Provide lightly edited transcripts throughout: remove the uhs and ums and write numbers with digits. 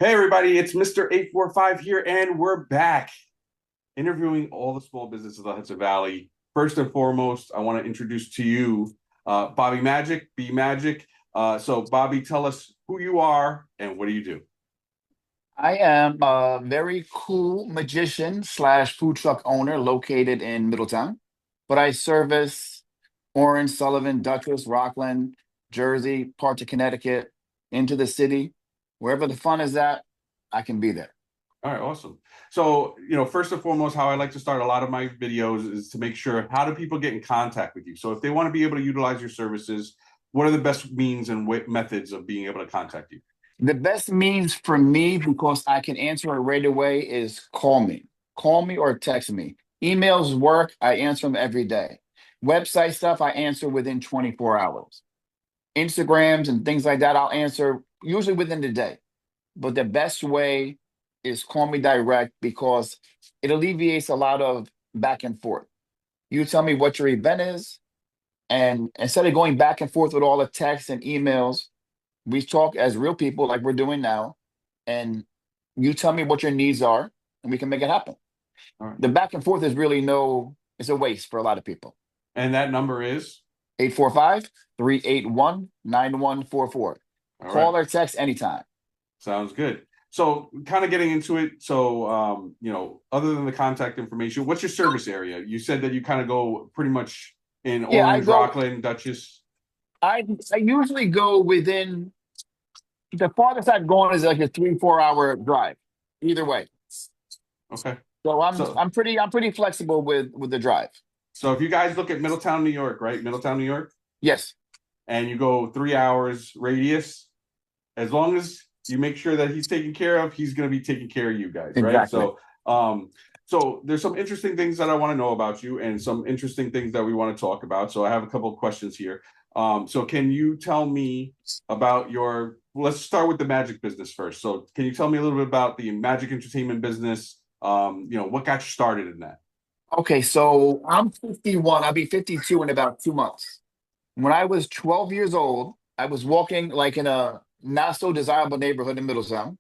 Hey, everybody, it's Mr. 845 here, and we're back interviewing all the small businesses of the Hudson Valley. First and foremost, I want to introduce to you Bobby Magic, B Magic. So, Bobby, tell us who you are and what do you do? I am a very cool magician slash food truck owner located in Middletown, but I service Orange, Sullivan, Dutchess, Rockland, Jersey, parts of Connecticut, into the city. Wherever the fun is at, I can be there. All right, awesome. So, first and foremost, how I like to start a lot of my videos is to make sure how do people get in contact with you? So, if they want to be able to utilize your services, what are the best means and methods of being able to contact you? The best means for me, because I can answer it right away, is call me. Call me or text me. Emails work, I answer them every day. Website stuff, I answer within 24 hours. Instagrams and things like that, I'll answer usually within the day. But the best way is call me direct because it alleviates a lot of back and forth. You tell me what your event is, and instead of going back and forth with all the texts and emails, we talk as real people like we're doing now. And you tell me what your needs are, and we can make it happen. All right. The back and forth is really it's a waste for a lot of people. And that number is? 845-381-9144. All right. Call or text anytime. Sounds good. So, kind of getting into it. So, other than the contact information, what's your service area? You said that you kind of go pretty much in Yeah, Orange, Rockland, Dutchess. I usually go within the farthest I've gone is like a 3-4 hour drive, either way. Okay. So I'm So, I'm pretty I'm pretty flexible with the drive. so if you guys look at Middletown, New York, right? Middletown, New York, Yes, and you go 3 hours radius, as long as you make sure that he's taken care of, he's going to be taking care of you guys, right? exactly. So there's some interesting things that I want to know about you, and some interesting things that we want to talk about. So I have a couple of questions here. So can you tell me about your? Let's start with the magic business first. So can you tell me a little bit about the magic entertainment business? What got you started in that? Okay, so I'm 51. I'll be 52 in about 2 months. When I was 12 years old, I was walking like in a not so desirable neighborhood in Middletown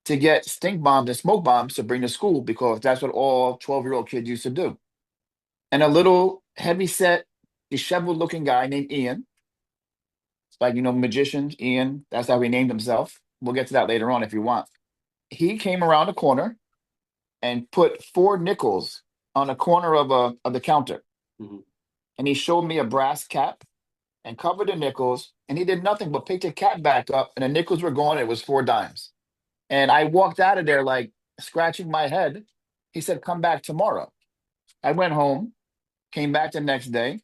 to get stink bombs and smoke bombs to bring to school because that's what all 12-year-old kids used to do. And a little heavy set, disheveled looking guy named Ian, like, magician Ian, that's how he named himself. We'll get to that later on if you want. He came around the corner and put 4 nickels on a corner of the counter. Mhm. And he showed me a brass cap and covered the nickels. And he did nothing but pick the cap back up, and the nickels were gone. It was 4 dimes. And I walked out of there like scratching my head. He said, "Come back tomorrow." I went home, came back the next day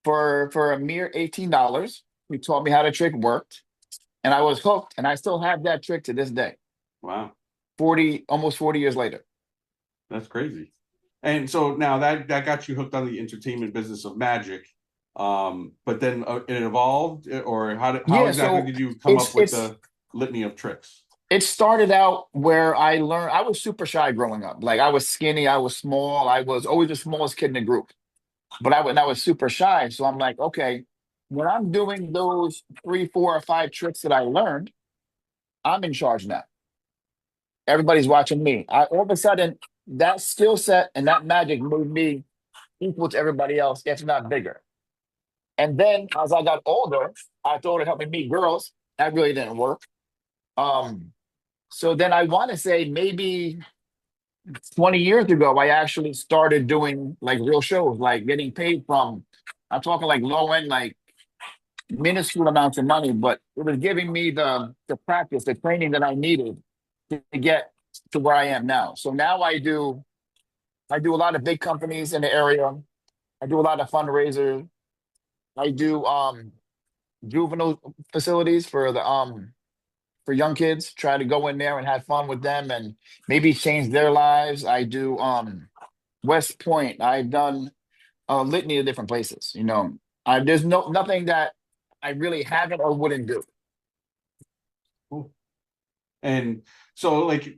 for a mere $18. He taught me how the trick worked, and I was hooked. And I still have that trick to this day, Wow, 40 years later. that's crazy. And so now that got you hooked on the entertainment business of magic. But then it evolved, or how Yeah, exactly so did you come it's up with it's the litany of tricks? it started out where I learned I was super shy growing up. Like I was skinny, I was small, I was always the smallest kid in the group. But I was super shy. So I'm like, okay, when I'm doing those 3, 4, or 5 tricks that I learned, I'm in charge now. Everybody's watching me. All of a sudden, that skill set and that magic made me equal to everybody else, if not bigger. And then as I got older, I thought it helped me meet girls. That really didn't work. Um, so then I want to say maybe 20 years ago, I actually started doing like real shows, like getting paid from, I'm talking like low end, like minuscule amounts of money, but it was giving me the practice, the training that I needed to get to where I am now. So now I do a lot of big companies in the area. I do a lot of fundraisers. I do juvenile facilities for young kids, try to go in there and have fun with them and maybe change their lives. I do West Point. I've done a litany of different places. There's nothing that I really haven't or wouldn't do. Cool. And so, like,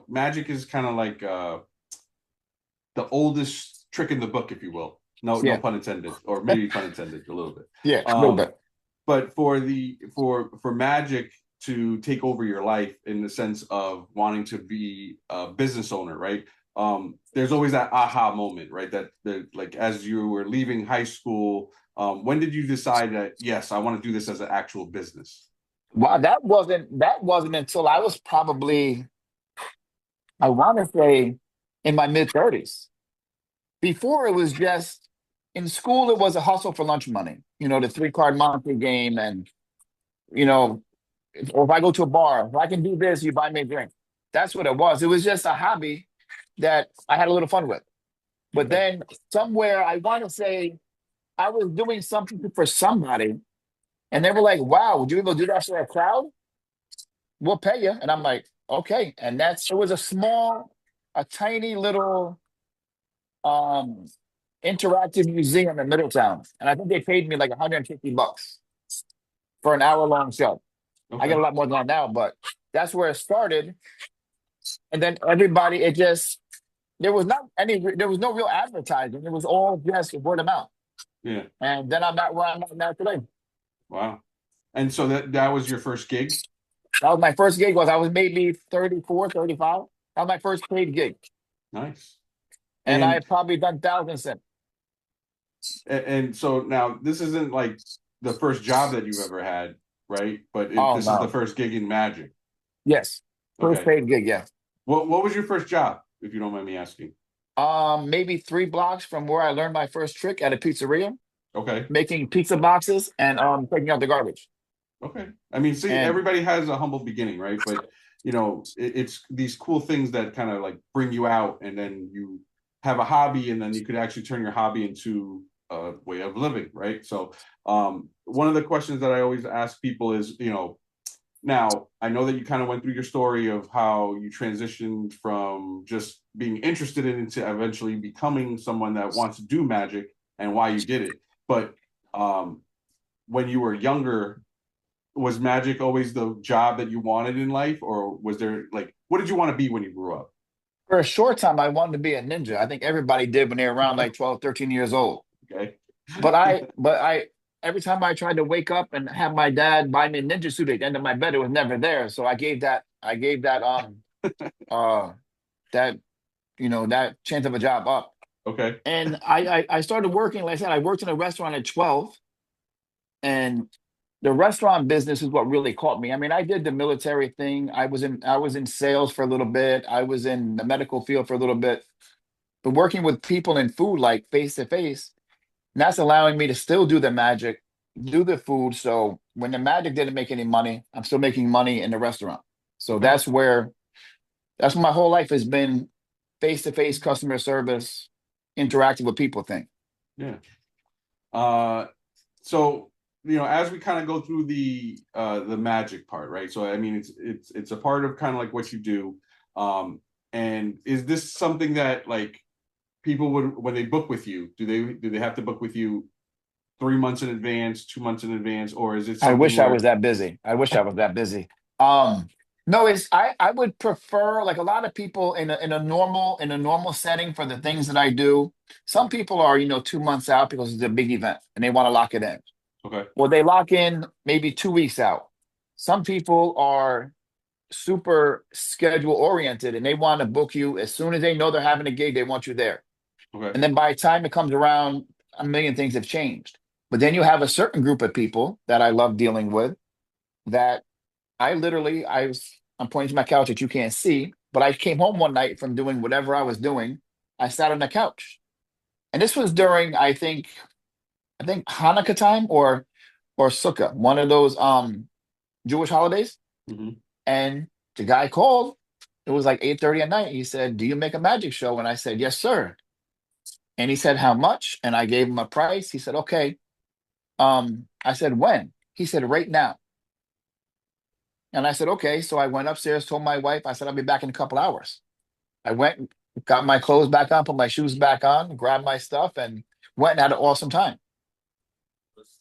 magic is kind of like the oldest trick in the book, if you will. No, no Yeah, pun intended, or maybe pun intended a little bit. yeah, a little Um, bit. but for magic, to take over your life in the sense of wanting to be a business owner, right? There's always that aha moment, right? That like as you were leaving high school, when did you decide that yes, I want to do this as an actual business? Wow, that wasn't until I was probably, I want to say, in my mid 30s. Before it was just in school, it was a hustle for lunch money. The three-card Monte game, and you know, or if I go to a bar, if I can do this, you buy me a drink. That's what it was. It was just a hobby that I had a little fun with. But Okay. then somewhere, I want to say I was doing something for somebody, and they were like, "Wow, would you be able to do that for a crowd? We'll pay you." And I'm like, "Okay." And it was a tiny little um interactive museum in Middletown, and I think they paid me like $150 for an hour-long show. I get Okay. a lot more than that now, but that's where it started. And then everybody, it just there was no real advertising. It was all just word of mouth. Yeah. And then I'm at where I'm at now today. Wow. And so that was your first gig? That was my first gig. I was maybe 34, 35. That was my first paid gig, Nice. and I And had probably done thousands since. and so now this isn't like the first job that you've ever had, right? But Oh this is the no, first gig in magic. yes, first Okay. paid gig, yeah. What was your first job, if you don't mind me asking? Maybe 3 blocks from where I learned my first trick at a pizzeria, Okay. making pizza boxes and taking out the garbage. Okay. I mean, see, And everybody has a humble beginning, right? But it's these cool things that kind of like bring you out, and then you have a hobby, and then you could actually turn your hobby into a way of living, right? So, one of the questions that I always ask people is, now I know that you kind of went through your story of how you transitioned from just being interested in it to eventually becoming someone that wants to do magic and why you did it. But um, when you were younger, was magic always the job that you wanted in life, or was there like what did you want to be when you grew up? for a short time, I wanted to be a ninja. I think everybody did when they were around like 12, 13 years old. Okay. Every time I tried to wake up and have my dad buy me a ninja suit at the end of my bed, it was never there. So uh, that, that chance of a job up. Okay. And I started working, like I said, I worked in a restaurant at 12, and the restaurant business is what really caught me. I mean, I did the military thing. I was in sales for a little bit. I was in the medical field for a little bit. But working with people in food, like face to face, that's allowing me to still do the magic, do the food. So when the magic didn't make any money, I'm still making money in the restaurant. So Okay. that's what my whole life has been: face to face customer service, interacting with people thing. Yeah. Uh, so as we kind of go through the magic part, right? So I mean, it's a part of kind of like what you do. And is this something that like people would when they book with you, do they have to book with you 3 months in advance, 2 months in advance, or is it I something wish I was where that busy. I wish I was that busy. Um, no, I would prefer, like a lot of people in a normal setting for the things that I do. Some people are 2 months out because it's a big event and they want to lock it in. okay, Well, they lock in maybe 2 weeks out. Some people are super schedule oriented and they want to book you as soon as they know they're having a gig. They want you there. okay, And then by the time it comes around, a million things have changed. But then you have a certain group of people that I love dealing with that I'm pointing to my couch that you can't see, but I came home one night from doing whatever I was doing. I sat on the couch. And this was during, I think Hanukkah time or Sukkah, one of those Jewish holidays. hmm And the guy called. It was like 8:30 at night. He said, "Do you make a magic show?" And I said, "Yes, sir." And he said, "How much?" And I gave him a price. He said, "Okay." I said, "When?" He said, "Right now." And I said, "Okay." So I went upstairs, told my wife, I said, "I'll be back in a couple hours." I went, got my clothes back on, put my shoes back on, grabbed my stuff, and went and had an awesome time.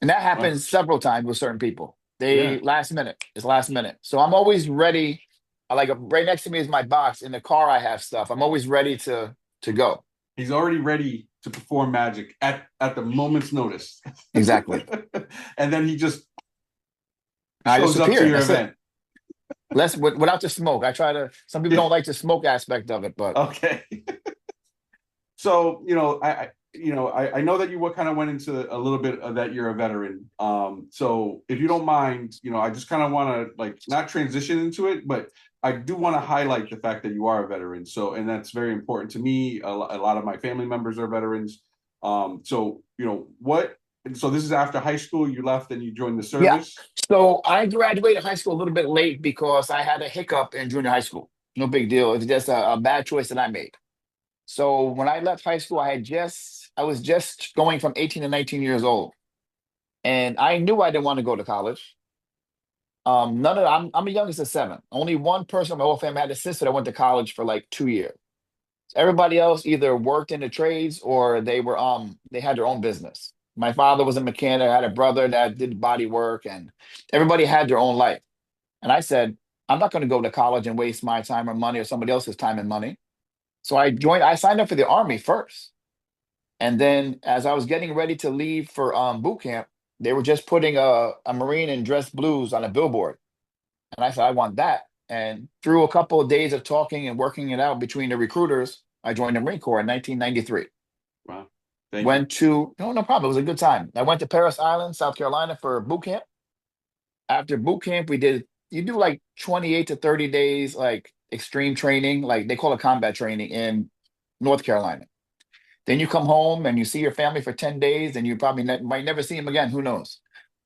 And that Well, happens several times with certain people. yeah, They last minute. It's last minute. So I'm always ready. I like right next to me is my box. In the car, I have stuff. I'm always ready to go. he's already ready to perform magic at the moment's notice, Exactly. and then he just I shows up to disappear. your That's it. event. Less without the smoke. I try to. Some people Yeah. don't like the smoke aspect of it, but Okay. So, I know that you what kind of went into a little bit of that you're a veteran. So if you don't mind, I just kind of want to like not transition into it, but I do want to highlight the fact that you are a veteran. So, and that's very important to me. A lot of my family members are veterans. So, so this is after high school, you left and you joined the yeah. service. So I graduated high school a little bit late because I had a hiccup in junior high school. No big deal. It's just a bad choice that I made. So when I left high school, I was just going from 18 to 19 years old, and I knew I didn't want to go to college. None of I'm the youngest of seven. Only one person in my whole family had a sister that went to college for like 2 years. Everybody else either worked in the trades or they had their own business. My father was a mechanic. I had a brother that did body work, and everybody had their own life. And I said, I'm not going to go to college and waste my time or money or somebody else's time and money. So I signed up for the army first. And then as I was getting ready to leave for boot camp, they were just putting a Marine in dress blues on a billboard. And I said, I want that. And through a couple of days of talking and working it out between the recruiters, I joined the Marine Corps in 1993. Wow. Thank you. Went to, no problem. It was a good time. I went to Paris Island, South Carolina for boot camp. After boot camp, you do like 28 to 30 days, like extreme training, like they call it combat training in North Carolina. Then you come home and you see your family for 10 days and you probably might never see them again. Who knows?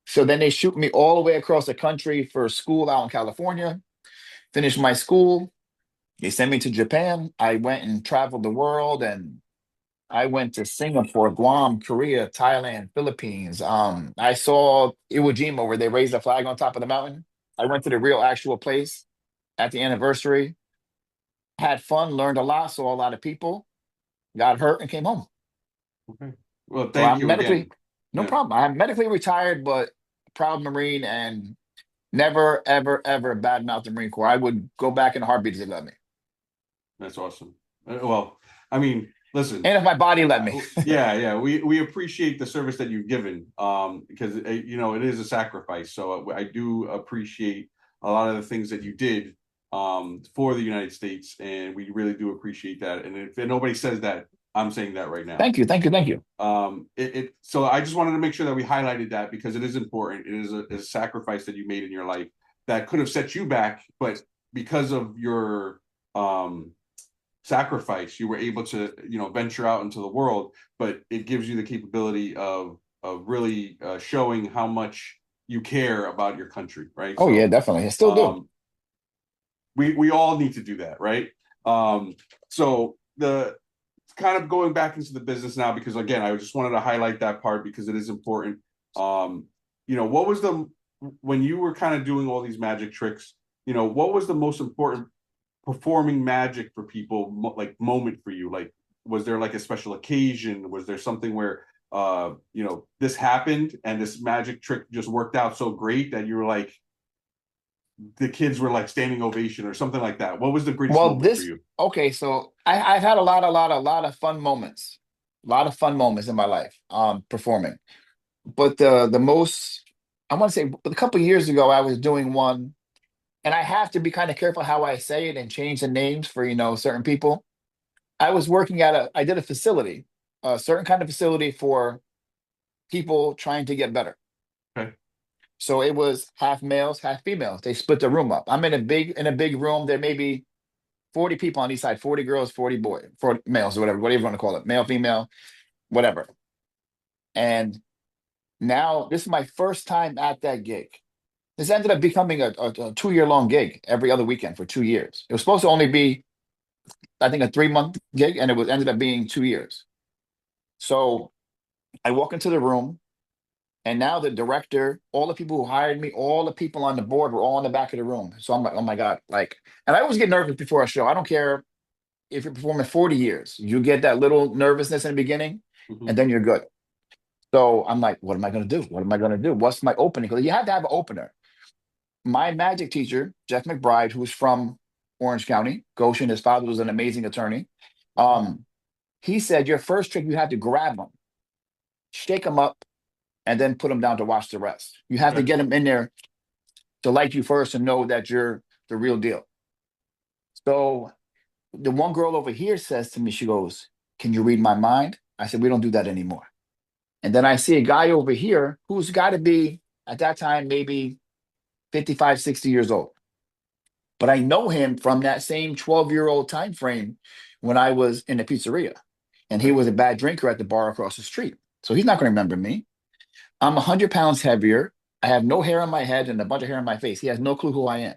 So then they shoot me all the way across the country for school out in California. Finished my school. They sent me to Japan. I went and traveled the world, and I went to Singapore, Guam, Korea, Thailand, Philippines. I saw Iwo Jima where they raised a flag on top of the mountain. I went to the real actual place at the anniversary, had fun, learned a lot, saw a lot of people, got hurt, and came home. Okay. Well, So thank I'm you medically, again. no Yeah, problem. I'm medically retired, but proud Marine and never, ever, ever badmouth the Marine Corps. I would go back in a heartbeat if they let me. that's awesome. Well, I mean, listen. And if my body let me. Yeah, yeah, we appreciate the service that you've given, because it is a sacrifice. So I do appreciate a lot of the things that you did, for the United States, and we really do appreciate that. And if nobody says that, I'm saying that right now. Thank you, thank you, thank you. So I just wanted to make sure that we highlighted that because it is important. It is a sacrifice that you made in your life that could have set you back, but because of your um sacrifice, you were able to, venture out into the world, but it gives you the capability of really showing how much you care about your country, right? Oh yeah, So definitely. I still do. um, we all need to do that, right? So the kind of going back into the business now, because again, I just wanted to highlight that part because it is important. Um, what was the when you were kind of doing all these magic tricks, what was the most important performing magic for people like moment for you? Like, was there like a special occasion? Was there something where this happened and this magic trick just worked out so great that you were like the kids were like standing ovation or something like that? What was the greatest Well, moment for this you? okay. So I've had a lot of fun moments, a lot of fun moments in my life, performing. But the most I want to say a couple of years ago, I was doing one, and I have to be kind of careful how I say it and change the names for certain people. I was working at I did a facility, a certain kind of facility for people trying to get better. Okay. So it was half males, half females. They split the room up. I'm in a big room. There may be 40 people on each side, 40 girls, 40 boys, 40 males, or whatever you want to call it, male, female, whatever. And now this is my first time at that gig. This ended up becoming a 2 year long gig every other weekend for 2 years. It was supposed to only be, I think, a 3 month gig, and it was ended up being 2 years. So I walk into the room, and now the director, all the people who hired me, all the people on the board were all in the back of the room. So I'm like, oh my God. Like, and I always get nervous before a show. I don't care if you're performing 40 years, you get that little nervousness in the beginning, Mm-hmm. and then you're good. So I'm like, what am I going to do? What am I going to do? What's my opening? Because you have to have an opener. My magic teacher, Jeff McBride, who's from Orange County, Goshen, his father was an amazing attorney. Okay. Um, he said, your first trick, you have to grab them, shake them up, and then put them down to watch the rest. You have to Okay. get them in there to like you first and know that you're the real deal. So the one girl over here says to me, she goes, "Can you read my mind?" I said, "We don't do that anymore." And then I see a guy over here who's got to be at that time maybe 55, 60 years old. But I know him from that same 12-year-old time frame when I was in the pizzeria. And he Right. was a bad drinker at the bar across the street. So he's not going to remember me. I'm 100 pounds heavier. I have no hair on my head and a bunch of hair on my face. He has no clue who I am.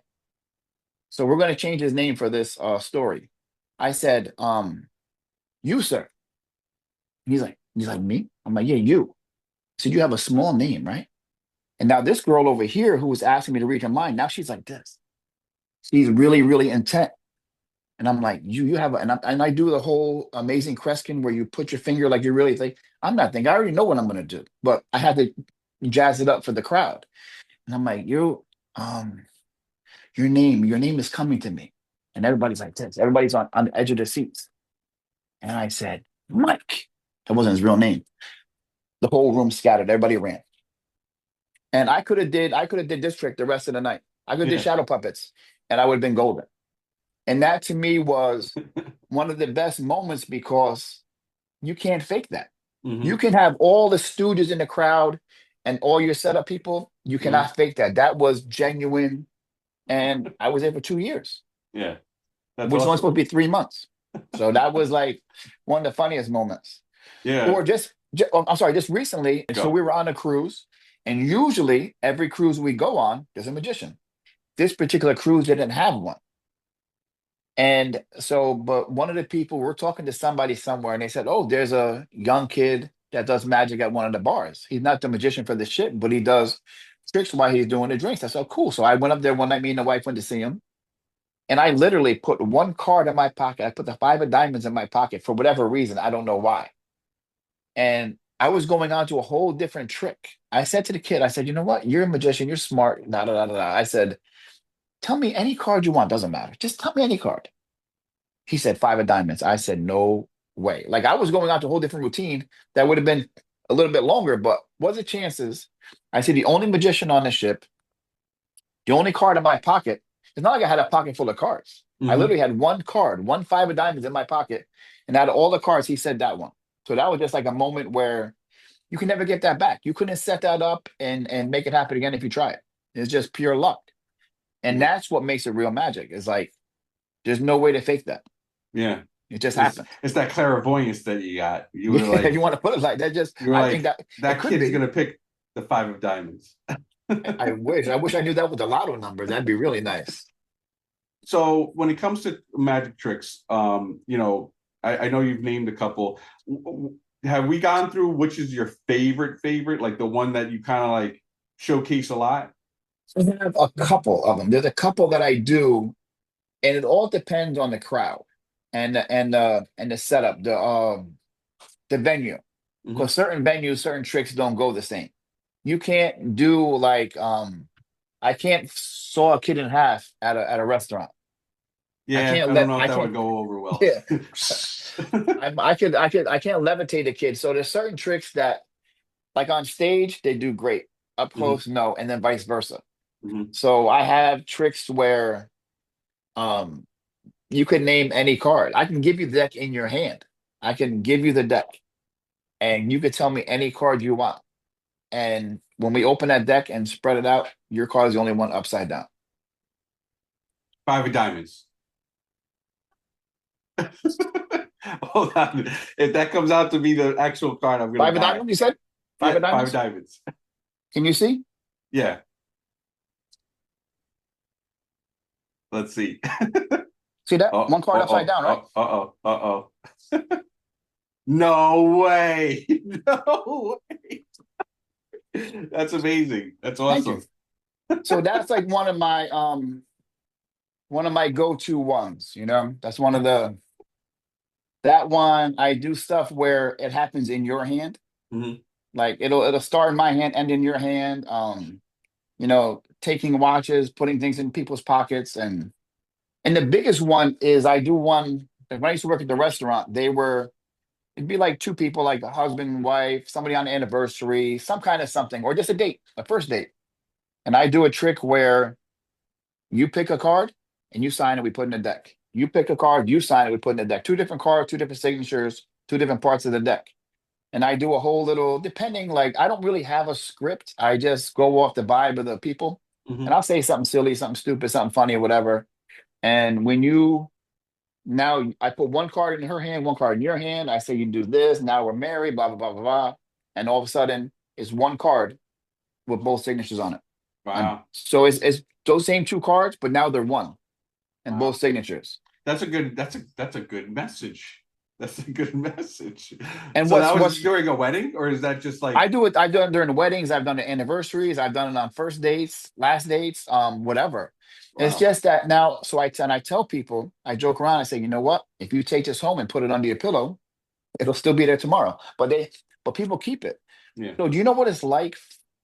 So we're going to change his name for this story. I said, you, sir. He's like, me? I'm like, yeah, you. I said, you have a small name, right? And now this girl over here who was asking me to read her mind, now she's like this. She's really, really intent. And I'm like, you have, and I do the whole amazing Kreskin where you put your finger like you really think. I'm not thinking. I already know what I'm going to do, but I had to jazz it up for the crowd. And I'm like, um, your name is coming to me, and everybody's like this. Everybody's on the edge of their seats. And I said, Mike. That wasn't his real name. The whole room scattered. Everybody ran. And I could have did this trick the rest of the night. I could have did Yeah. shadow puppets, and I would have been golden. And that to me was one of the best moments because you can't fake that. You Hmm. can have all the stooges in the crowd and all your setup people. You Hmm. cannot fake that. That was genuine. And I was there for 2 years, Yeah. That's which is only awesome. supposed to be 3 months. So that was like one of the funniest moments. Yeah. Or I'm sorry, just recently. So Go. we were on a cruise, and usually every cruise we go on, there's a magician. This particular cruise didn't have one. And so, but one of the people, we're talking to somebody somewhere, and they said, "Oh, there's a young kid that does magic at one of the bars. He's not the magician for the shit, but he does tricks while he's doing the drinks." I said, "Oh, cool." So I went up there one night, me and the wife went to see him, and I literally put one card in my pocket. I put the five of diamonds in my pocket for whatever reason. I don't know why. And I was going on to a whole different trick. I said to the kid, I said, "You know what? You're a magician. You're smart." Da, da, da, da, da. I said, "Tell me any card you want. Doesn't matter. Just tell me any card." He said five of diamonds. I said, no way. Like I was going out to a whole different routine that would have been a little bit longer, but what are the chances? I said, the only magician on the ship, the only card in my pocket, it's not like I had a pocket full of cards. I Hmm. literally had one card, one five of diamonds in my pocket. And out of all the cards, he said that one. So that was just like a moment where you can never get that back. You couldn't set that up and make it happen again if you try it. It's just pure luck. And Yeah. that's what makes it real magic. It's like there's no way to fake that. Yeah. It just It's happened. it's that clairvoyance that you got. You were Yeah, like you want to put it like that. Just, you were I think like that it that could kid's be. gonna pick the five of diamonds. I wish. I wish I knew that with the lotto number. That'd be really nice. So when it comes to magic tricks, I know you've named a couple. Have we gone through which is your favorite, like the one that you kind of like showcase a lot? I have a couple of them. There's a couple that I do, and it all depends on the crowd and the setup, the venue. Hmm. Because certain venues, certain tricks don't go the same. You can't do like I can't saw a kid in half at a restaurant. I Yeah, can't I don't let know if I that would can't go over well. yeah. I can't levitate a kid. So there's certain tricks that like on stage they do great. Up Hmm. close, no, and then vice versa. Hmm. So I have tricks where um you could name any card. I can give you the deck in your hand. I can give you the deck and you could tell me any card you want. And when we open that deck and spread it out, your card is the only one upside down. Five of diamonds. Hold on. If that comes out to be the actual card, I'm gonna Five of die. diamonds, you said? Five Yeah, of five of diamonds? diamonds. Can you see? Yeah, let's see. See that? Oh, One card upside oh, down, right? oh, oh, oh, oh. No way. No way. That's amazing. That's Thank you. awesome. So that's like one of my go-to ones, you know. That's one of the that one I do stuff where it happens in your hand. Hmm. Like it'll start in my hand, end in your hand. Taking watches, putting things in people's pockets, and the biggest one is I do one like when I used to work at the restaurant, it'd be like two people, like a husband and wife, somebody on the anniversary, some kind of something, or just a date, a first date. And I do a trick where you pick a card and you sign it, we put in the deck. You pick a card, you sign it, we put in the deck. Two different cards, two different signatures, two different parts of the deck. And I do a whole little, depending, like I don't really have a script. I just go off the vibe of the people. And Hmm. I'll say something silly, something stupid, something funny, or whatever. And when you now I put one card in her hand, one card in your hand. I say you do this. Now we're married, blah, blah, blah, blah, blah. And all of a sudden it's one card with both signatures on it. And Wow. so it's those same two cards, but now they're one and both Wow. signatures. That's a good message. That's a good message. And So what's that was what's during a wedding, or is that just like, I do it, I've done it during the weddings, I've done it anniversaries, I've done it on first dates, last dates, whatever. It's wow. just that now, so I tell people, I joke around, I say, you know what? If you take this home and put it under your pillow, it'll still be there tomorrow. But people keep it. Yeah. So do you know what it's like,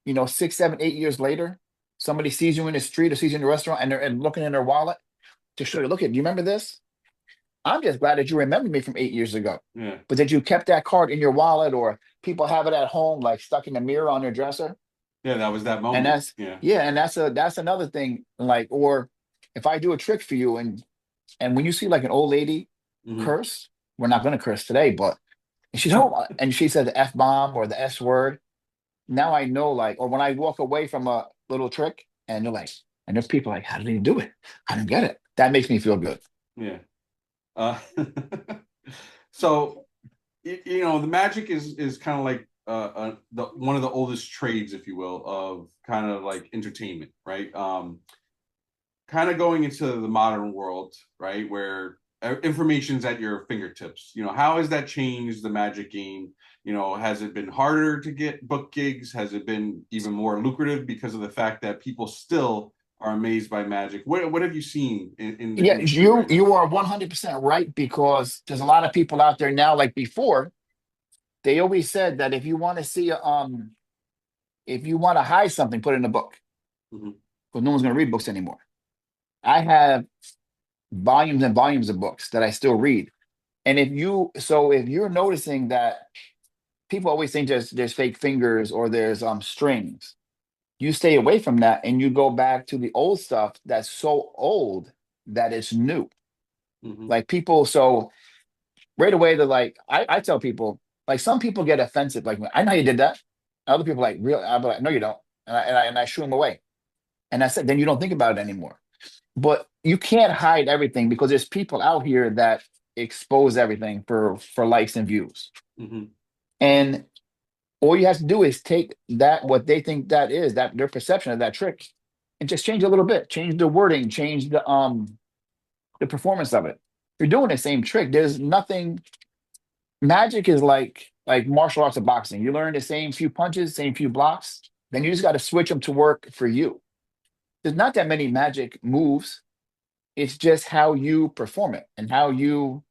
6, 7, 8 years later? Somebody sees you in the street or sees you in the restaurant and they're looking in their wallet to show you, look at, do you remember this? I'm just glad that you remember me from 8 years ago, Yeah. but that you kept that card in your wallet, or people have it at home, like stuck in the mirror on their dresser. Yeah, that was that And moment. that's, Yeah. yeah, and that's another thing. Like, or if I do a trick for you, and when you see like an old lady Hmm. curse, we're not going to curse today, but and she said the F bomb or the S word. Now I know, like, or when I walk away from a little trick and you're like, and there's people like, how did he do it? I don't get it. That makes me feel good. Yeah. Uh, so the magic is kind of like the one of the oldest trades, if you will, of kind of like entertainment, right? Kind of going into the modern world, right, where information's at your fingertips. How has that changed the magic game? Has it been harder to get book gigs? Has it been even more lucrative because of the fact that people still are amazed by magic? What have you seen in the Yeah, industry you right now? you are 100% right, because there's a lot of people out there now, like before, they always said that if you want to hide something, put it in a book, Hmm. because no one's going to read books anymore. I have volumes and volumes of books that I still read. And if you're noticing that people always think there's fake fingers or there's strings, you stay away from that and you go back to the old stuff that's so old that it's new. Hmm. Like people, so right away they're like, I tell people, like some people get offensive, like I know how you did that. Other people like, real, I'm like, no, you don't. And I shoo them away. And I said, then you don't think about it anymore. But you can't hide everything, because there's people out here that expose everything for likes and views. Hmm. And all you have to do is take that, what they think that is, that their perception of that trick, and just change a little bit, change the wording, change the performance of it. You're doing the same trick. There's nothing. Magic is like martial arts or boxing. You learn the same few punches, same few blocks, then you just got to switch them to work for you. There's not that many magic moves. It's just how you perform it and how you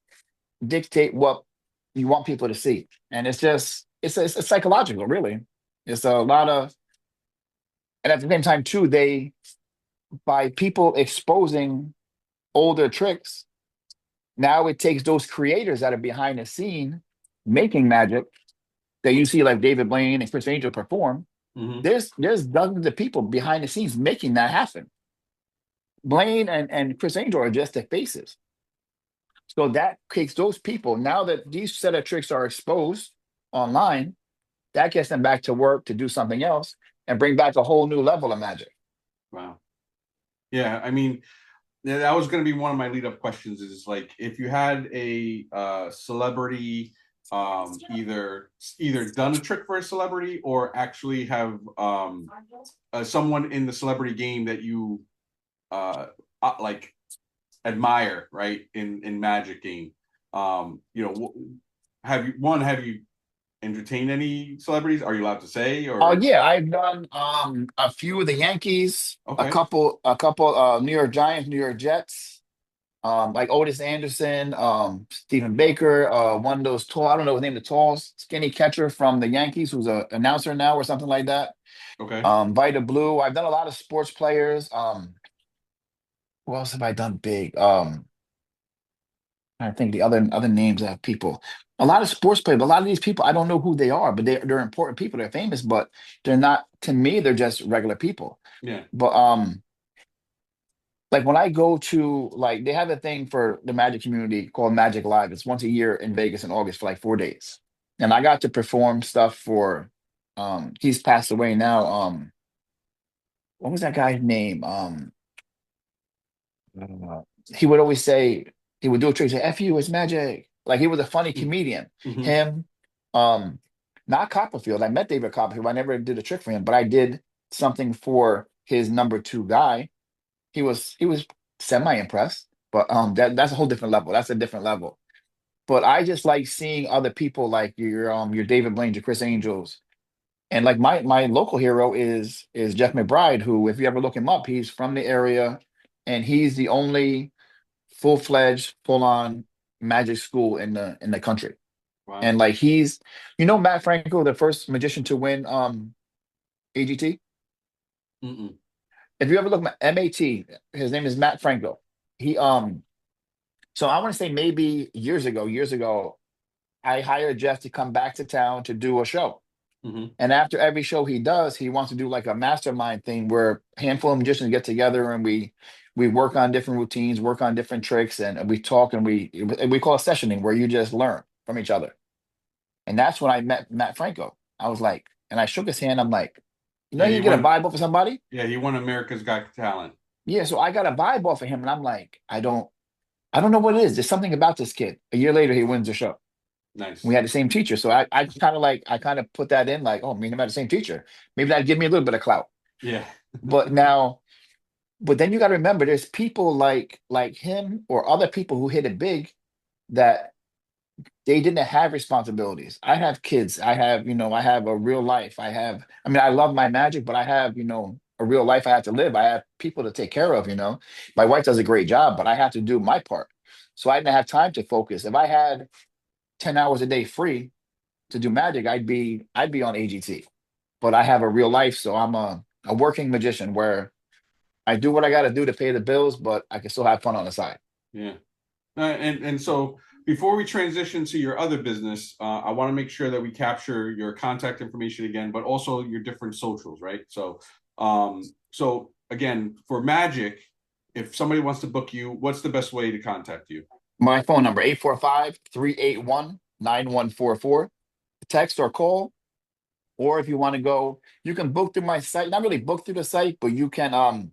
dictate what you want people to see. And it's psychological, really. It's a lot of, and at the same time too, by people exposing older tricks, now it takes those creators that are behind the scene making magic, that you see like David Blaine and Chris Angel perform. Hmm. There's dozens of people behind the scenes making that happen. Blaine and Chris Angel are just the faces. So that takes those people, now that these set of tricks are exposed online, that gets them back to work to do something else and bring back a whole new level of magic. Wow. Yeah, I mean, yeah, that was going to be one of my lead up questions. Is like, if you had a celebrity, either done a trick for a celebrity, or actually have someone in the celebrity game that you uh, like admire, right, in Magic game. Have you entertained any celebrities? Are you allowed to say, Oh or yeah, I've done a few of the Yankees, okay, a couple New York Giants, New York Jets, like Otis Anderson, Stephen Baker, one of those tall, I don't know his name, the tall skinny catcher from the Yankees who's a announcer now or something like that. okay, Vita Blue. I've done a lot of sports players. Who else have I done big? I think the other names of people. A lot of sports players, but a lot of these people, I don't know who they are, but they're important people. They're famous, but they're not, to me, they're just regular people. yeah, But like when I go to like they have a thing for the Magic community called Magic Live. It's once a year in Vegas in August for like 4 days. And I got to perform stuff for he's passed away now. What was that guy's name? Uh, he would always say he would do a trick, say F you, it's magic. Like he was a funny comedian. Mm-hmm. Him, um, not Copperfield. I met David Copperfield. I never did a trick for him, but I did something for his number two guy. He was semi impressed, but that's a whole different level. That's a different level. But I just like seeing other people like your David Blaine, your Chris Angels, and like my local hero is Jeff McBride, who if you ever look him up, he's from the area, and he's the only full fledged, full on magic school in the country. Wow. And like Matt Franco, the first magician to win AGT. Mm-mm. If you ever look at MAT, his name is Matt Franco. He so I want to say maybe years ago, I hired Jeff to come back to town to do a show. Mm-hmm. And after every show he does, he wants to do like a mastermind thing where a handful of magicians get together and we work on different routines, work on different tricks, and we talk and we call it sessioning where you just learn from each other. And that's when I met Matt Franco. I was like, and I shook his hand. I'm like, Yeah, you he get a won. vibe off of somebody? Yeah, he won America's Got Talent. Yeah, so I got a vibe off of him, and I'm like, I don't know what it is. There's something about this kid. A year later, he wins the show. We Nice. had the same teacher, so I kind of put that in, like, oh, me and him had the same teacher. Maybe that'd give me a little bit of clout. Yeah. But now, but then you got to remember, there's people like him or other people who hit it big that they didn't have responsibilities. I have kids. I have a real life. I mean, I love my magic, but I have, a real life I have to live. I have people to take care of. My wife does a great job, but I have to do my part. So I didn't have time to focus. If I had 10 hours a day free to do magic, I'd be on AGT. But I have a real life, so I'm a working magician where I do what I got to do to pay the bills, but I can still have fun on the side. Yeah. And so before we transition to your other business, I want to make sure that we capture your contact information again, but also your different socials, right? So again, for Magic, if somebody wants to book you, what's the best way to contact you? My phone number 845-381-9144. Text or call, or if you want to go, you can book through my site. Not really book through the site, but you can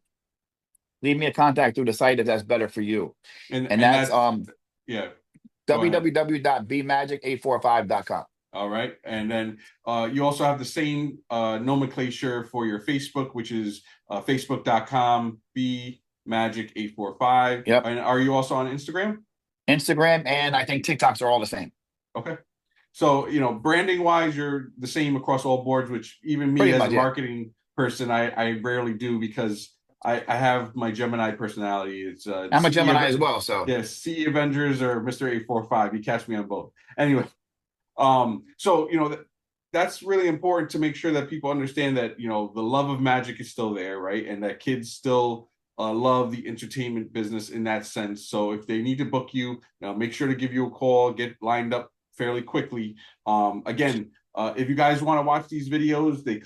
leave me a contact through the site if that's better for you. And And that's that's yeah, go ahead. www.bmagic845.com. All right. And then you also have the same nomenclature for your Facebook, which is facebook.com B Magic 845. Yep. And are you also on Instagram? Instagram and I think TikToks are all the same. Okay. So, branding wise, you're the same across all boards, which even me Pretty as a much, yeah. marketing person, I rarely do because I have my Gemini personality. It's I'm a Gemini as well, so yeah, C Avengers or Mr. 845. You catch me on both. Anyway, so that's really important to make sure that people understand that the love of magic is still there, right? And that kids still love the entertainment business in that sense. So if they need to book you, make sure to give you a call, get lined up fairly quickly. Again, if you guys want to watch these videos, they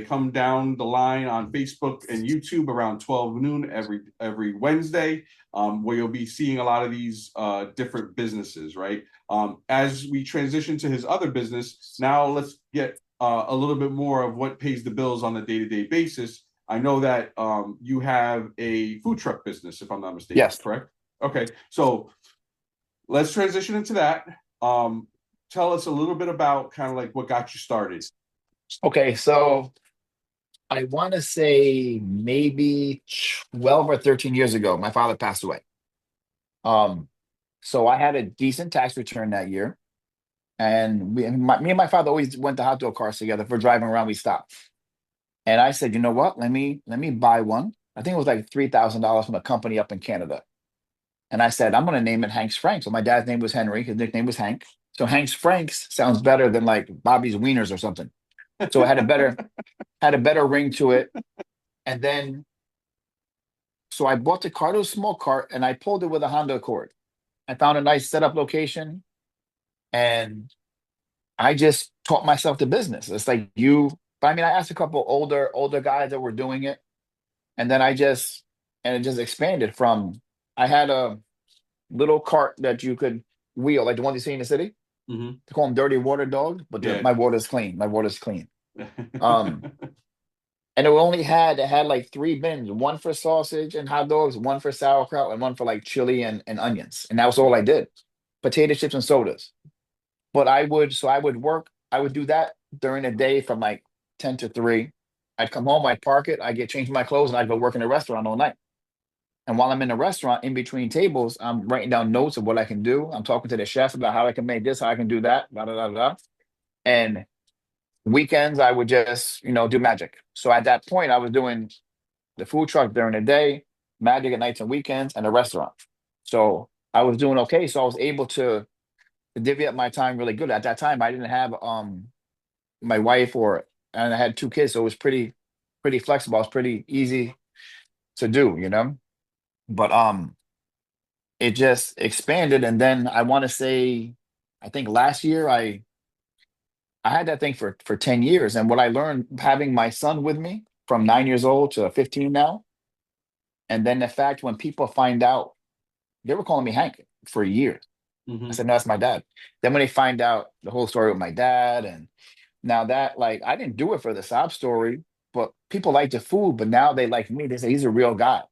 come down the line on Facebook and YouTube around 12 noon every Wednesday, where you'll be seeing a lot of these different businesses, right? As we transition to his other business, now let's get a little bit more of what pays the bills on a day-to-day basis. I know that you have a food truck business, if I'm not mistaken, yes. correct? Okay, so let's transition into that. Tell us a little bit about kind of like what got you started. Okay, so I want to say maybe 12 or 13 years ago, my father passed away. So I had a decent tax return that year. And me and my father always went to hot dog cars together. For driving around, we stopped. And I said, you know what? Let me buy one. I think it was like $3,000 from a company up in Canada. And I said, I'm going to name it Hank's Frank. So my dad's name was Henry. His nickname was Hank. So Hank's Franks sounds better than like Bobby's Wieners or something. So it had a better ring to it. And then, so I bought the cart, it was a small cart, and I pulled it with a Honda Accord. I found a nice setup location, and I just taught myself the business. It's like I asked a couple older guys that were doing it, and then and it just expanded from. I had a little cart that you could wheel, like the ones you see in the city. Hmm. They call them dirty water dogs, but Yeah. my water's clean. My water's clean. Um, and it had like three bins, one for sausage and hot dogs, one for sauerkraut, and one for like chili and onions. And that was all I did. Potato chips and sodas. But I would work, I would do that during the day from like 10 to 3. I'd come home, I'd park it, I'd get changed my clothes, and I'd go work in a restaurant all night. And while I'm in the restaurant, in between tables, I'm writing down notes of what I can do. I'm talking to the chef about how I can make this, how I can do that, da da da da. And weekends, I would just, do magic. So at that point, I was doing the food truck during the day, magic at nights and weekends, and the restaurant. So I was doing okay. So I was able to divvy up my time really good. At that time, I didn't have my wife and I had two kids, so it was pretty flexible. It was pretty easy to do. But it just expanded, and then I want to say, I think last year I had that thing for 10 years. And what I learned having my son with me from 9 years old to 15 now, and then the fact when people find out, they were calling me Hank for years. I Hmm. said, no, that's my dad. Then when they find out the whole story with my dad, and now that, like, I didn't do it for the sob story, but people like the food, but now they like me. They say he's a real guy.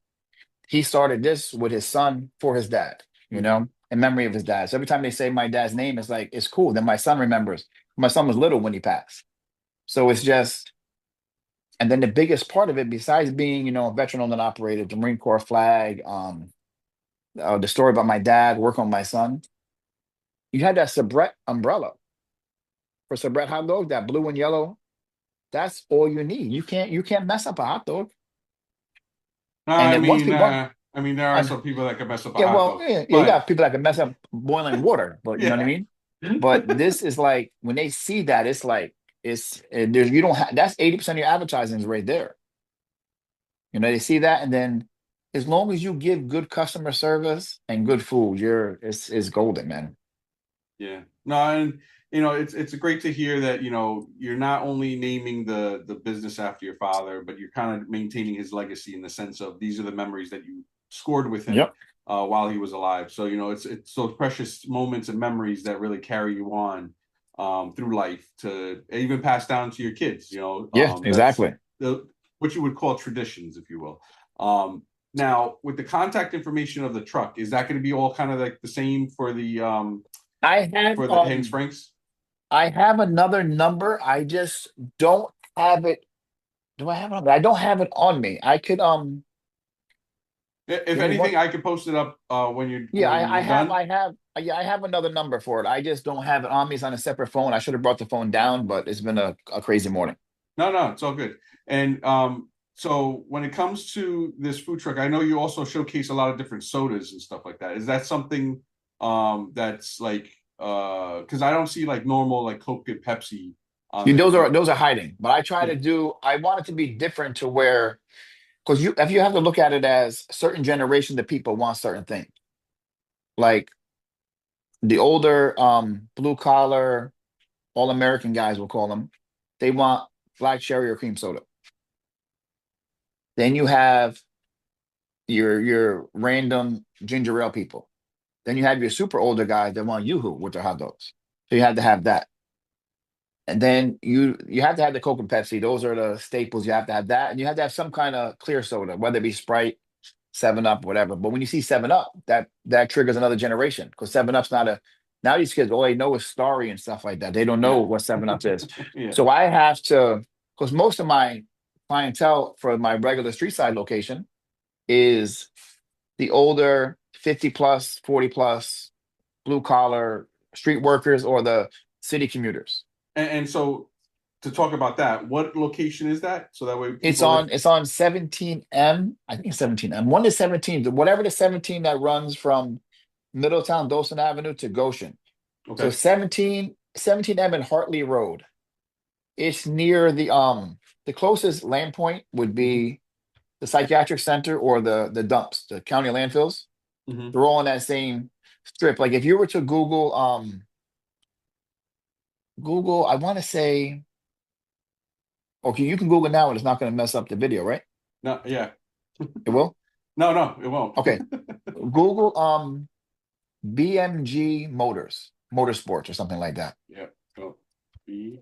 He started this with his son for his dad, Hmm. in memory of his dad. So every time they say my dad's name, it's like, it's cool. Then my son remembers. My son was little when he passed. So it's just, and then the biggest part of it, besides being, a veteran owned and operated, the Marine Corps flag, the story about my dad, work on my son, you had that Sabret umbrella for Sabret hot dog, that blue and yellow. That's all you need. You can't mess up a hot dog. And then once people, I mean, there are and some people that can mess up a yeah, hot well, dog, yeah, you but got people that can mess up boiling water, but you know what I yeah. mean. But this is like when they see that, it's like there's you don't have that's 80% of your advertising is right there. They see that, and then as long as you give good customer service and good food, it's golden, man. Yeah. No, and it's great to hear that, you're not only naming the business after your father, but you're kind of maintaining his legacy in the sense of these are the memories that you scored with him Yep. while he was alive. So, it's those precious moments and memories that really carry you on through life to even pass down to your kids, Yeah, that's exactly. the what you would call traditions, if you will. Now, with the contact information of the truck, is that going to be all kind of like the same I have for the Hank Franks? I have another number. I just don't have it. Do I have it on me? I don't have it on me. I could If give me one. anything, I could post it up when you Yeah, when I we're have done. I have yeah, I have another number for it. I just don't have it on me. It's on a separate phone. I should have brought the phone down, but it's been a crazy morning. No, no, it's all good. And so when it comes to this food truck, I know you also showcase a lot of different sodas and stuff like that. Is that something that's like because I don't see like normal like Coke and Pepsi on You, there. those are hiding, but I try Yeah. to do. I want it to be different to where because you have to look at it as certain generation of people want certain things. Like the older blue collar all American guys will call them. They want black cherry or cream soda. Then you have your random ginger ale people. Then you have your super older guys that want YooHoo with their hot dogs. So you have to have that. And then you have to have the Coke and Pepsi. Those are the staples. You have to have that, and you have to have some kind of clear soda, whether it be Sprite, Seven Up, whatever. But when you see Seven Up, that triggers another generation because Seven Up's not a. Now these kids all they know is Starry and stuff like that. They don't know Yeah. what Seven Up is. Yeah. So I have to because most of my clientele for my regular street side location is the older 50 plus, 40 plus, blue collar street workers or the city commuters. And so to talk about that, what location is that? So that way It's people if on it's on 17M. I think it's 17M. One is 17, whatever the 17 that runs from Middletown, Dawson Avenue to Goshen. So okay. 17M and Hartley Road. It's near the closest land point would Hmm. be the psychiatric center or the dumps, the county landfills. Hmm. They're all on that same strip. Like if you were to Google, I want to say, okay, you can Google now and it's not going to mess up the video, right? No, yeah. It will. No, no, it won't. Okay, Google BMG Motors, Motorsports or something like that. Yeah. Go. B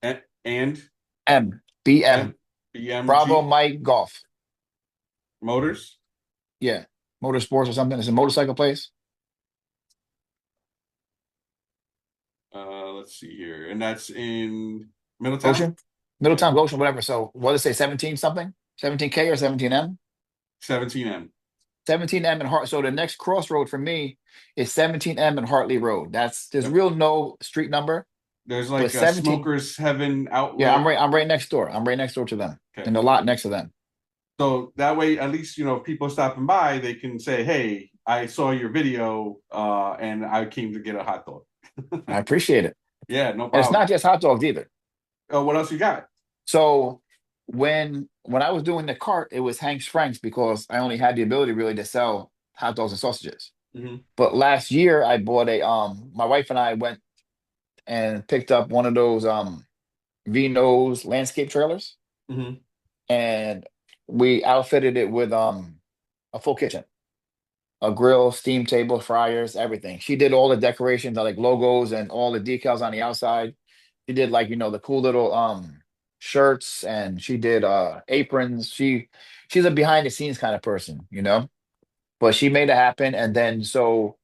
and BM Bravo BMG Mike Golf. Motors. Yeah, Motorsports or something. It's a motorcycle place. Let's see here, and that's in Middletown. Goshen, Yeah, Middletown, Goshen, whatever. So what did it say? 17 something, 17K or 17M? 17M. 17M and Hart. So the next crossroad for me is 17M and Hartley Road. There's Yep. real no street number, There's but like a 17. Smokers Heaven Yeah, outlet. I'm right next door. I'm right next door to them. Okay. In the lot next to them. So that way, at least, if people stopping by, they can say, "Hey, I saw your video, and I came to get a hot dog." I appreciate it. Yeah, no And it's problem. not just hot dogs either. What else you got? So when I was doing the cart, it was Hank's Franks because I only had the ability really to sell hot dogs and sausages. Hmm. But last year I bought my wife and I went and picked up one of those Vino's landscape trailers, Hmm. and we outfitted it with a full kitchen, a grill, steam table, fryers, everything. She did all the decorations, like logos and all the decals on the outside. She did, like, the cool little shirts, and she did aprons. She's a behind the scenes kind of person. But she made it happen. And then so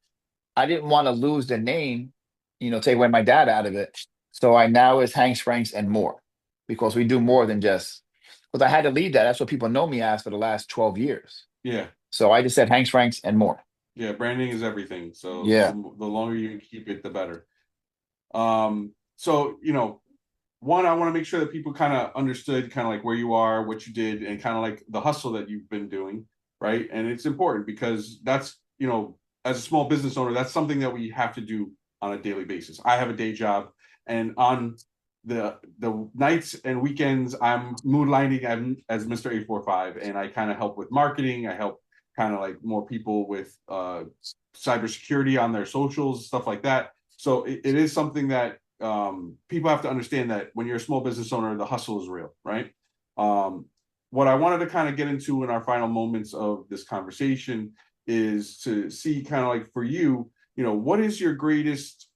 I didn't want to lose the name, take away my dad out of it. So I now is Hanks Franks and more, because we do more than just, because I had to leave that. That's what people know me as for the last 12 years. Yeah, So I just said Hanks Franks and more. yeah. Branding is everything. So Yeah. the longer you can keep it, the better. So one, I want to make sure that people kind of understood kind of like where you are, what you did, and kind of like the hustle that you've been doing, right? And it's important because that's, as a small business owner, that's something that we have to do on a daily basis. I have a day job, and on the nights and weekends, I'm moonlighting as Mr. 845, and I kind of help with marketing. I help kind of like more people with cybersecurity on their socials, stuff like that. So it is something that people have to understand, that when you're a small business owner, the hustle is real, right? What I wanted to kind of get into in our final moments of this conversation is to see kind of like for you, what is your greatest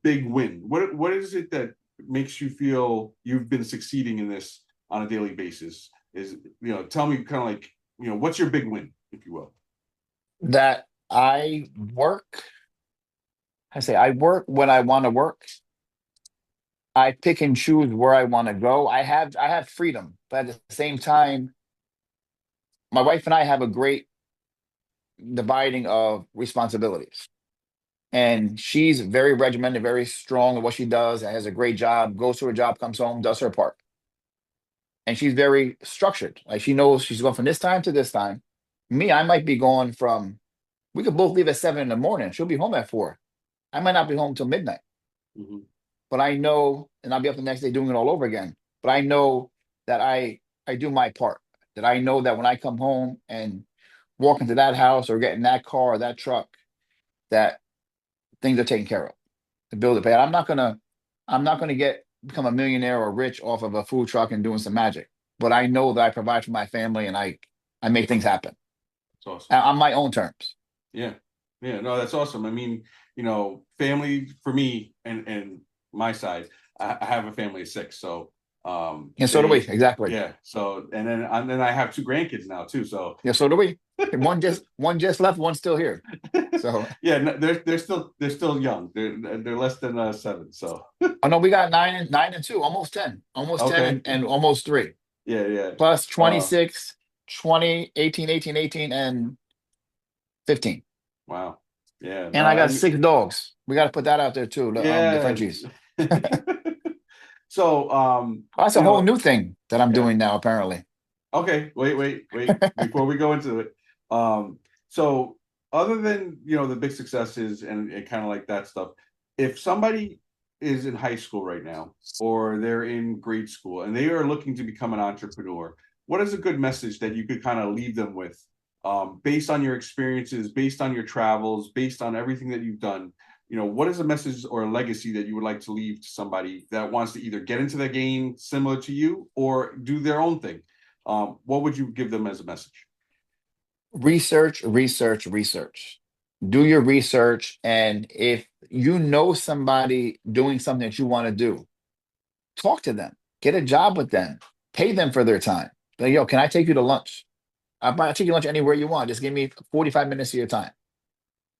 big win? What is it that makes you feel you've been succeeding in this on a daily basis? Tell me kind of like, what's your big win, if you will? That I work when I want to work. I pick and choose where I want to go. I have freedom, but at the same time, my wife and I have a great dividing of responsibilities. And she's very regimented, very strong in what she does, and has a great job, goes to her job, comes home, does her part. And she's very structured. Like, she knows she's going from this time to this time. Me, I might be going we could both leave at 7 in the morning. She'll be home at 4. I might not be home till midnight. Mm-hmm. But I know, and I'll be up the next day doing it all over again. But I know that I do my part. That I know that when I come home and walk into that house or get in that car or that truck, that things are taken care of. The bill to pay. I'm not gonna become a millionaire or rich off of a food truck and doing some magic. But I know that I provide for my family, and I make things happen It's awesome. on my own terms. Yeah. Yeah. No, that's awesome. I mean, family for me and my side, I have a family of 6. So, And so do we. Exactly. yeah. So, and then I have 2 grandkids now too. So, Yeah, so do we. And one just left, one's still here. So, yeah, no, they're still young. They're less than 7. So, oh no, we got 9 and 2, almost 10. Almost 10 okay. and almost 3. Yeah. Yeah. Plus Uh, 26, 20, 18, 18, 18, and 15. wow. Yeah. And No, I I got mean, 6 dogs. We got to put that out there too, the yeah. Frenchies. So, That's a whole new thing that I'm yeah. doing now, apparently. Okay, wait. Before we go into it, so other than the big successes and kind of like that stuff, if somebody is in high school right now or they're in grade school and they are looking to become an entrepreneur, what is a good message that you could kind of leave them with, based on your experiences, based on your travels, based on everything that you've done? What is a message or a legacy that you would like to leave to somebody that wants to either get into the game similar to you or do their own thing? What would you give them as a message? Research, research, research. Do your research, and if you know somebody doing something that you want to do, talk to them. Get a job with them. Pay them for their time. Like, yo, can I take you to lunch? I'll take you to lunch anywhere you want. Just give me 45 minutes of your time.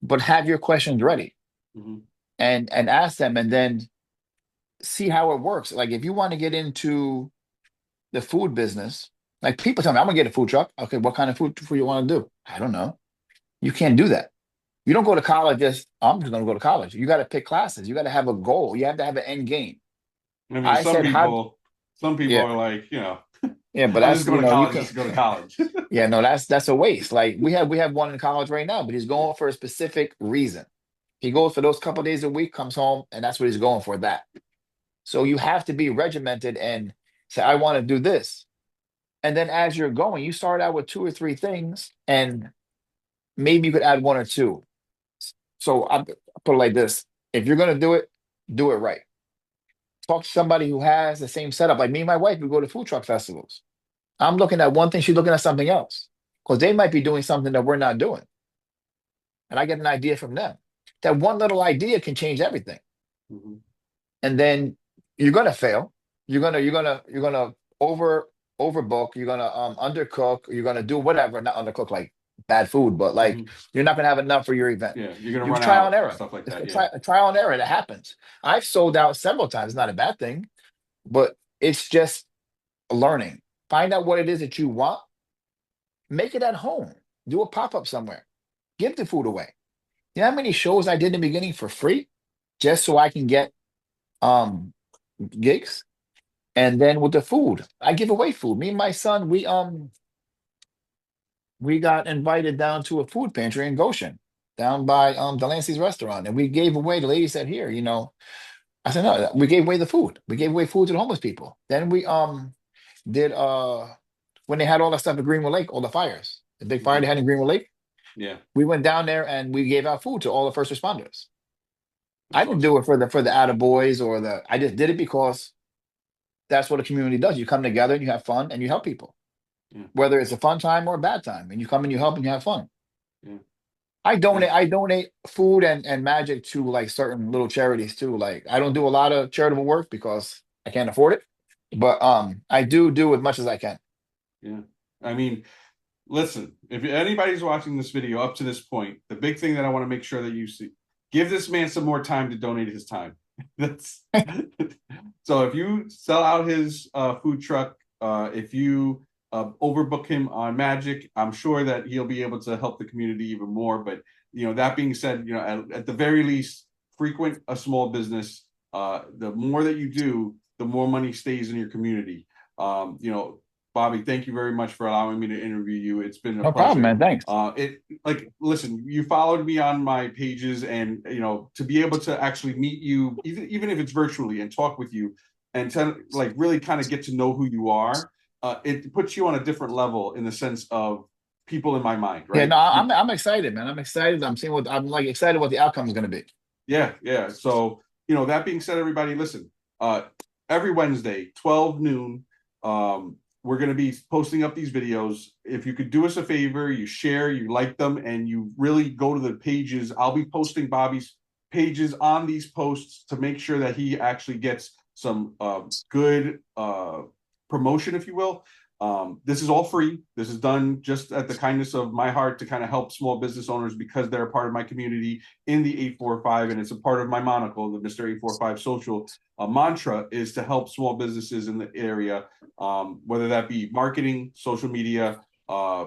But have your questions ready Mhm. and ask them, and then see how it works. Like if you want to get into the food business, like people tell me, I'm gonna get a food truck. Okay, what kind of food you want to do? I don't know. You can't do that. You don't go to college just, I'm just gonna go to college. You got to pick classes. You got to have a goal. You have to have an end game. I mean, I said, how, some people yeah, are like, yeah, but I'm just that's, going to you college can, just to go to college. yeah, no, that's a waste. Like we have one in college right now, but he's going for a specific reason. He goes for those couple of days a week, comes home, and that's what he's going for, that. So you have to be regimented and say, I want to do this. And then as you're going, you start out with two or three things, and maybe you could add one or two. So I put it like this: if you're gonna do it right. Talk to somebody who has the same setup. Like me and my wife, we go to food truck festivals. I'm looking at one thing, she's looking at something else. Because they might be doing something that we're not doing. And I get an idea from them. That one little idea can change everything. Mhm. And then you're gonna fail. You're gonna overbook, you're gonna undercook, you're gonna do whatever, not undercook like bad food, but like Mhm. you're not gonna have enough for your event. Yeah, you're going to You run trial and out and error. stuff like It's that. a Yeah. trial and error that happens. I've sold out several times. It's not a bad thing, but it's just learning. Find out what it is that you want. Make it at home. Do a pop-up somewhere. Give the food away. You know how many shows I did in the beginning for free just so I can get um gigs? And then with the food, I give away food. Me and my son, we got invited down to a food pantry in Goshen, down by Delancey's restaurant. And we gave away, the lady said, here, I said, no, we gave away the food. We gave away food to the homeless people. Then we did when they had all that stuff at Greenwood Lake, all the fires, the big fire Mhm. they had in Greenwood Lake, Yeah, we went down there and we gave out food to all the first responders. I that's didn't do awesome. it for the attaboys or the, I just did it because that's what a community does. You come together and you have fun and you help people, Yeah, whether it's a fun time or a bad time, and you come and you help and you have fun. yeah. I I, donate I donate food and magic to like certain little charities too. Like I don't do a lot of charitable work because I can't afford it, but I do as much as I can. yeah. I mean, listen, if anybody's watching this video up to this point, the big thing that I want to make sure that you see, give this man some more time to donate his time. That's so if you sell out his food truck, if you overbook him on Magic, I'm sure that he'll be able to help the community even more. But that being said, at the very least, frequent a small business. The more that you do, the more money stays in your community. Bobby, thank you very much for allowing me to interview you. It's been a No problem, pleasure. man. Thanks. Listen, you followed me on my pages, and to be able to actually meet you, even if it's virtually, and talk with you, and to like really kind of get to know who you are, it puts you on a different level in the sense of people in my mind, Yeah, right? no, I'm excited, man. I'm excited. I'm seeing what I'm like excited what the outcome is going to be. Yeah, yeah. So, that being said, everybody, listen, uh, every Wednesday, 12 noon, we're going to be posting up these videos. If you could do us a favor, you share, you like them, and you really go to the pages. I'll be posting Bobby's pages on these posts to make sure that he actually gets some good promotion, if you will. This is all free. This is done just at the kindness of my heart to kind of help small business owners because they're a part of my community in the 845, and it's a part of my monocle, the Mr. 845 social mantra is to help small businesses in the area, whether that be marketing, social media,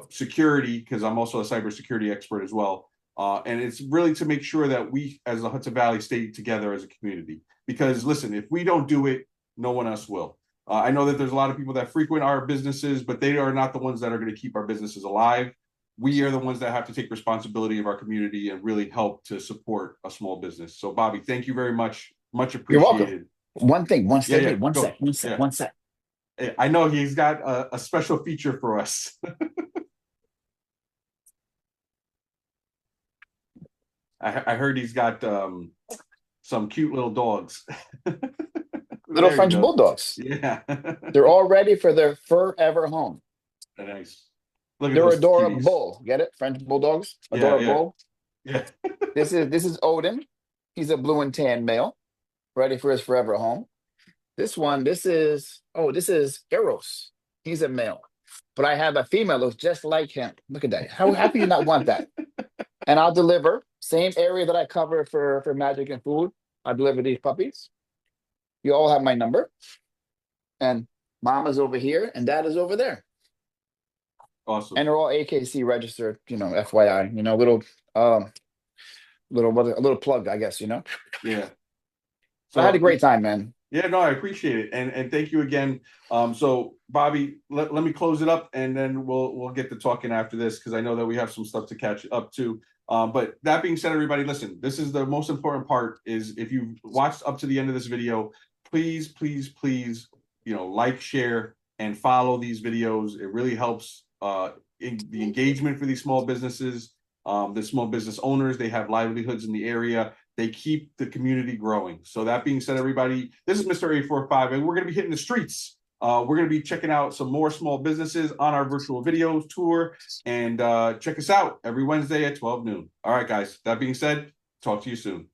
security, because I'm also a cybersecurity expert as well. And it's really to make sure that we, as the Hudson Valley, stay together as a community. Because listen, if we don't do it, no one else will. I know that there's a lot of people that frequent our businesses, but they are not the ones that are going to keep our businesses alive. We are the ones that have to take responsibility of our community and really help to support a small business. So, Bobby, thank you very much. Much You're welcome. appreciated. One thing, one Yeah, stay. yeah, Wait, one sec, go. one sec, Yeah. one sec. I know he's got a special feature for us. I heard he's got some cute little dogs. Little There he French goes. bulldogs. Yeah. They're all ready for their forever home. Nice. Look at They're those kitties. adorable. Get it? French bulldogs. Yeah, yeah, Adorable. yeah. This is Odin. He's a blue and tan male, ready for his forever home. This is Eros. He's a male. But I have a female who's just like him. Look at that. How can you not want that? And I'll deliver. Same area that I cover for magic and food. I deliver these puppies. You all have my number. And mom is over here and dad is over there. Awesome. And they're all AKC registered, FYI, um a little plug, I guess. Yeah. So I had a So great time, man. yeah, no, I appreciate it, and thank you again. So Bobby, let me close it up, and then we'll get to talking after this because I know that we have some stuff to catch up to. But that being said, everybody, listen, this is the most important part. Is if you've watched up to the end of this video, please, please, please, like, share, and follow these videos. It really helps in the engagement for these small businesses, the small business owners. They have livelihoods in the area. They keep the community growing. So that being said, everybody, this is Mr. 845, and we're going to be hitting the streets. We're going to be checking out some more small businesses on our virtual videos tour, and check us out every Wednesday at 12 noon. All right, guys. That being said, talk to you soon.